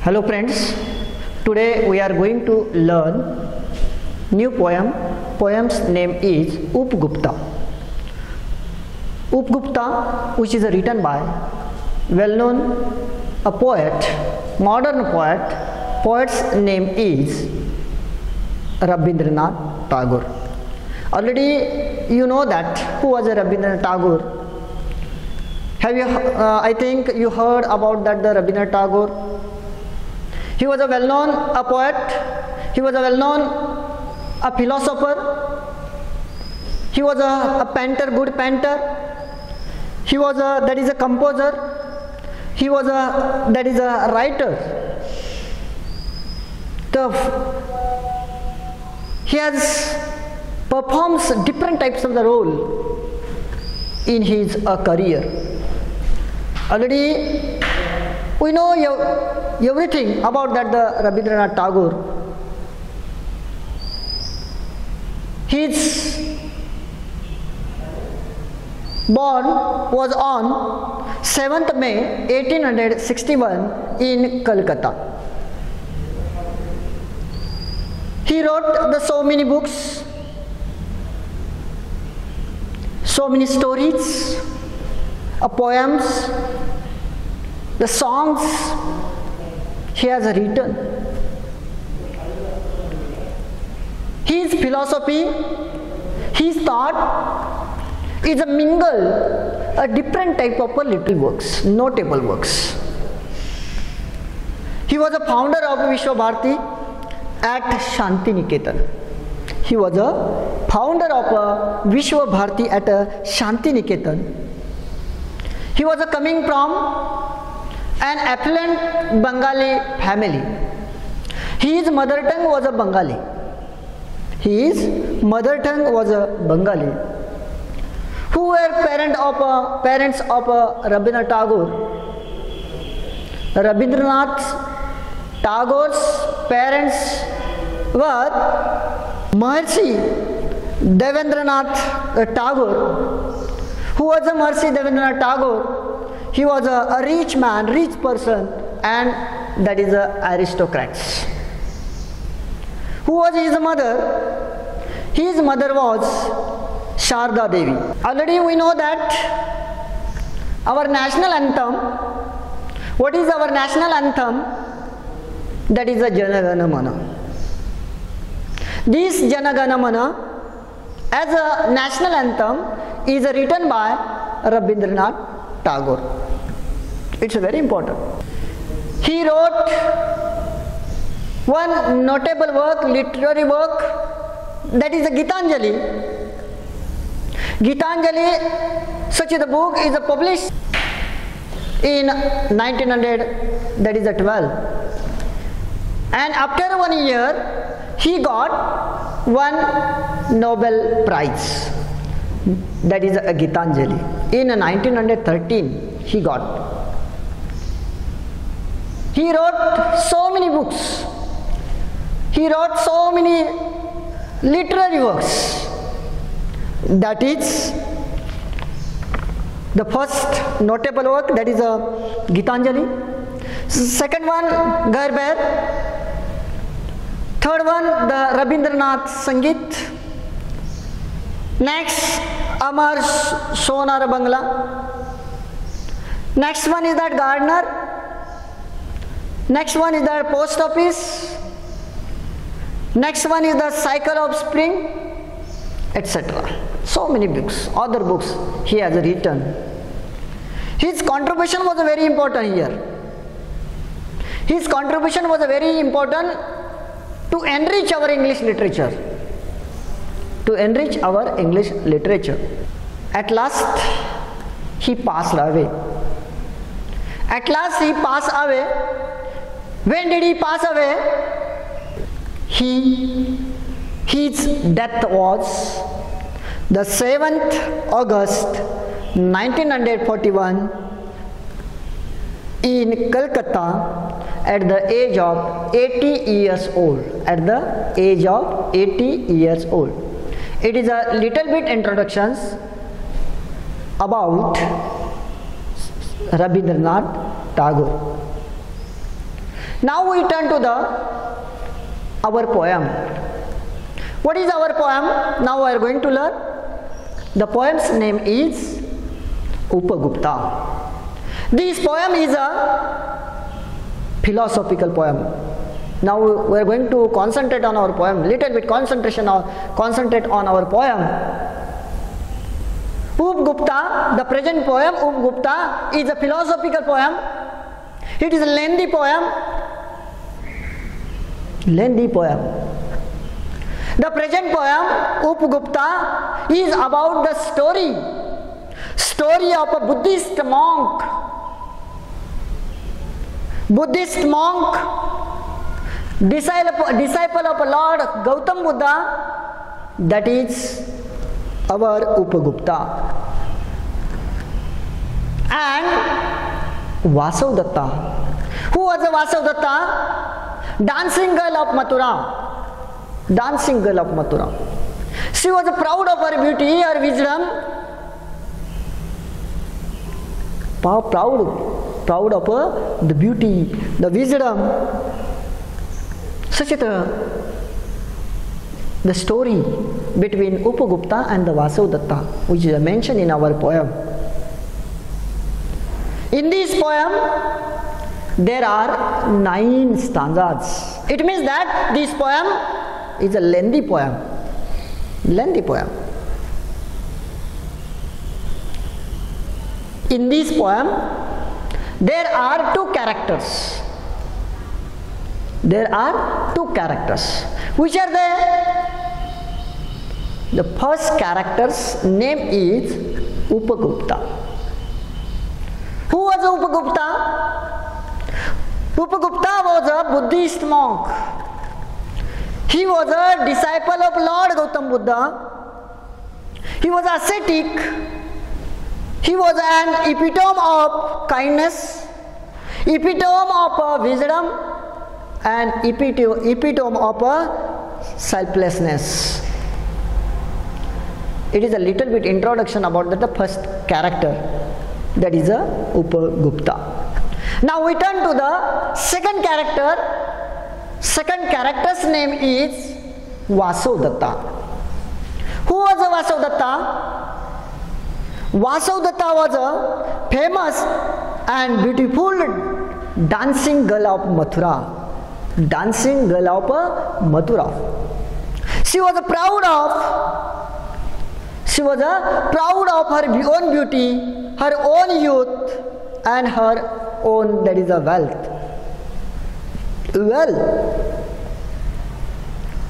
Hello friends, today we are going to learn new poem. Poem's name is Upgupta. Upgupta, which is written by well-known a poet, modern poet. Poet's name is Rabindranath Tagore. Already you know that who was Rabindranath Tagore. Have you? I think you heard about that the Rabindranath Tagore. He was a well-known a poet. He was a well-known a philosopher. He was a painter, good painter. He was a composer. He was a writer. He has performs different types of the role in his career. Already we know everything about that the Rabindranath Tagore. His born was on 7th May 1861 in Calcutta. He wrote so many books, so many stories, poems, the songs he has written. His philosophy, his thought is a mingle, a different type of little works, notable works. He was a founder of Vishwa Bharati at Shantiniketan. He was a founder of Vishwa Bharati at Shantiniketan. He was coming from an affluent Bengali family. His mother tongue was a Bengali. His mother tongue was a Bengali. Who were parents of Rabindranath Tagore? Rabindranath Tagore's parents were Maharshi Devendranath Tagore. Who was a Maharshi Devendranath Tagore? He was a rich man, rich person, and that is aristocrats. Who was his mother? His mother was Sharda Devi. Already we know that our national anthem. What is our national anthem? That is a Jana Gana Mana. This Jana Gana Mana as a national anthem is written by Rabindranath Tagore. It's very important. He wrote one notable work, literary work, that is a Gitanjali. Gitanjali, such a book is published in 1900, that is 12. And after 1 year, he got one Nobel Prize. That is a Gitanjali. In 1913, he got. He wrote so many books. He wrote so many literary works. That is the first notable work, that is a Gitanjali. Second one, Ghar Bair. Third one, the Rabindranath Sangeet. Next, Amar Sonar Bangla. Next one is that Gardener. Next one is the Post Office. Next one is the Cycle of Spring, etc. So many books, other books he has written. His contribution was very important here. His contribution was very important to enrich our English literature. To enrich our English literature. At last, he passed away. At last, he passed away. When did he pass away? His death was the 7th August 1941 in Calcutta at the age of 80 years old. At the age of 80 years old. It is a little bit introductions about Rabindranath Tagore. Now we turn to our poem. What is our poem? Now we are going to learn. The poem's name is Upagupta. This poem is a philosophical poem. Now we are going to concentrate on our poem. Little bit concentrate on our poem. Upagupta, the present poem Upagupta, is a philosophical poem. It is a lengthy poem. The present poem Upagupta is about the story of a Buddhist monk. Disciple of Lord Gautam Buddha, that is our Upagupta. And Vasavadatta. Who was Vasavadatta? Dancing girl of Mathura. She was proud of her beauty, her wisdom. Proud of the beauty, the wisdom. Such the story between Upagupta and the Vasavadatta, which is mentioned in our poem. In this poem, there are 9 stanzas. It means that this poem is a lengthy poem. In this poem, there are 2 characters. Which are they? The first character's name is Upagupta. Who was Upagupta? Upagupta was a Buddhist monk. He was a disciple of Lord Gautam Buddha. He was ascetic. He was an epitome of kindness, epitome of wisdom, and epitome of selflessness. It is a little bit introduction about the first character, that is a Upagupta. Now we turn to the second character. Second character's name is Vasavadatta. Who was Vasavadatta? Vasavadatta was a famous and beautiful dancing girl of Mathura. She was proud of her own beauty, her own youth, and her own, that is a wealth.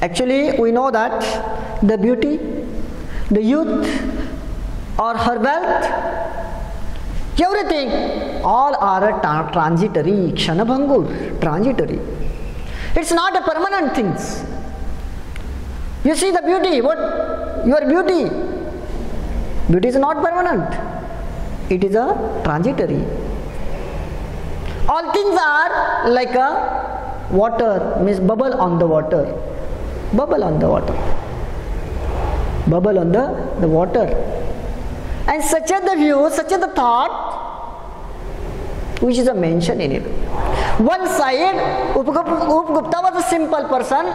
Actually, we know that the beauty, the youth, or her wealth, everything, all are transitory, kshanabhangur, transitory. It's not a permanent things. You see the beauty, your beauty is not permanent. It is a transitory. All things are like a water, means bubble on the water. And such are the view, such are the thought, which is a mention in it. One side, Upagupta was a simple person.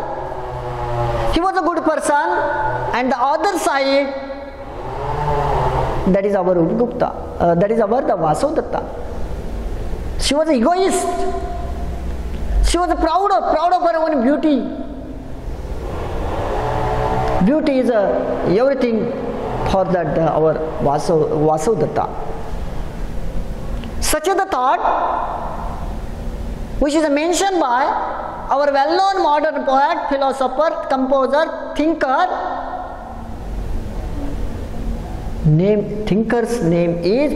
He was a good person. And the other side, that is our Upagupta. That is our the Vasavadatta. She was egoist. She was proud of her own beauty. Beauty is everything for that our Vasavadatta. Such is the thought which is mentioned by our well-known modern poet, philosopher, composer, thinker.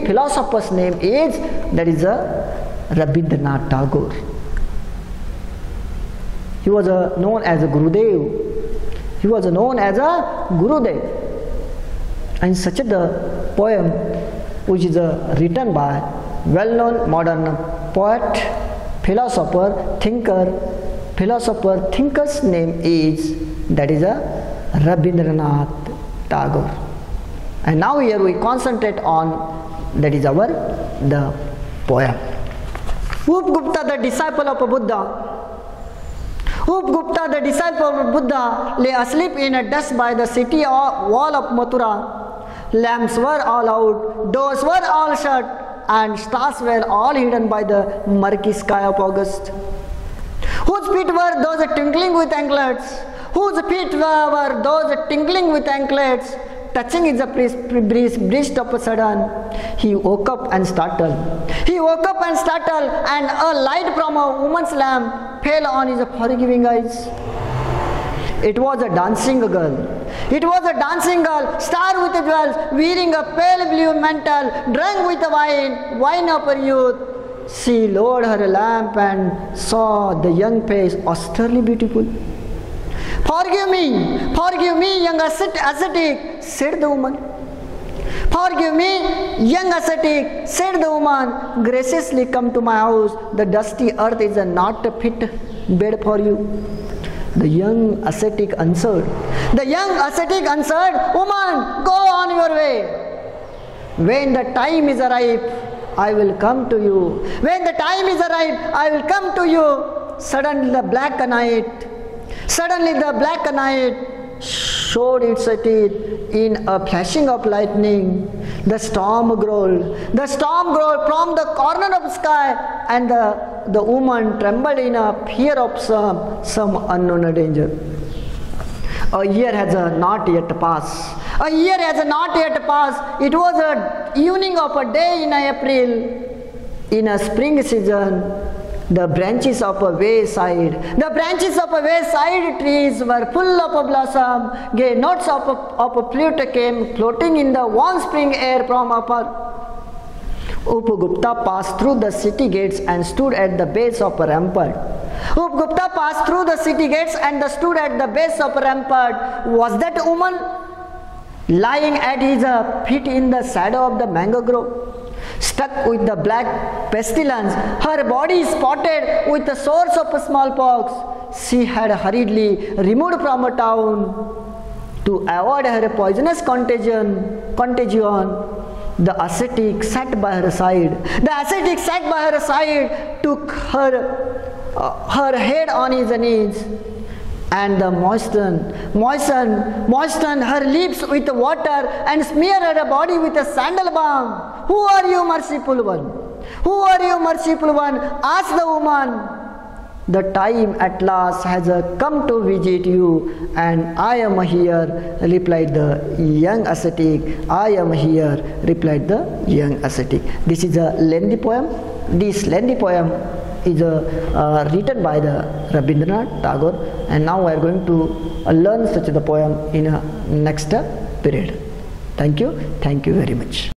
Philosopher's name is, that is Rabindranath Tagore. He was known as a Gurudev. And such a poem which is written by well-known modern poet, philosopher, thinker's name is, that is Rabindranath Tagore. And now here we concentrate on, that is the poem. Upgupta, the disciple of Buddha. Upgupta, the disciple of Buddha, lay asleep in a dust by the city wall of Mathura. Lamps were all out, doors were all shut, and stars were all hidden by the murky sky of August. Whose feet were those tinkling with anklets? Whose feet were those tinkling with anklets? Touching his breast of a sudden, he woke up and startled. He woke up and startled, and a light from a woman's lamp fell on his forgiving eyes. It was a dancing girl. It was a dancing girl, starred with jewels, wearing a pale blue mantle, drunk with wine of her youth. She lowered her lamp and saw the young face austerely beautiful. Forgive me, young ascetic, said the woman. Forgive me, young ascetic, said the woman. Graciously come to my house. The dusty earth is not a fit bed for you. The young ascetic answered. Woman, go on your way. When the time is ripe, I will come to you. When the time is ripe, I will come to you. Suddenly the black night showed its teeth in a flashing of lightning. The storm growled from the corner of the sky, and the woman trembled in a fear of some unknown danger. A year has not yet passed. It was a evening of a day in April, in a spring season. The branches of a wayside trees were full of blossom. Gay notes of a flute came floating in the warm spring air from afar. Upgupta passed through the city gates and stood at the base of a rampart. Was that woman lying at his feet in the shadow of the mango grove? Stuck with the black pestilence, her body spotted with the sores of smallpox, she had hurriedly removed from a town to avoid her poisonous contagion. The ascetic sat by her side. Took her head on his knees, and moistened her lips with water and smeared her body with a sandal balm. Who are you, merciful one? Asked the woman. The time at last has come to visit you, and I am here, replied the young ascetic. This is a lengthy poem. This lengthy poem is written by the Rabindranath Tagore, and now we are going to learn such the poem in a next period. Thank you very much.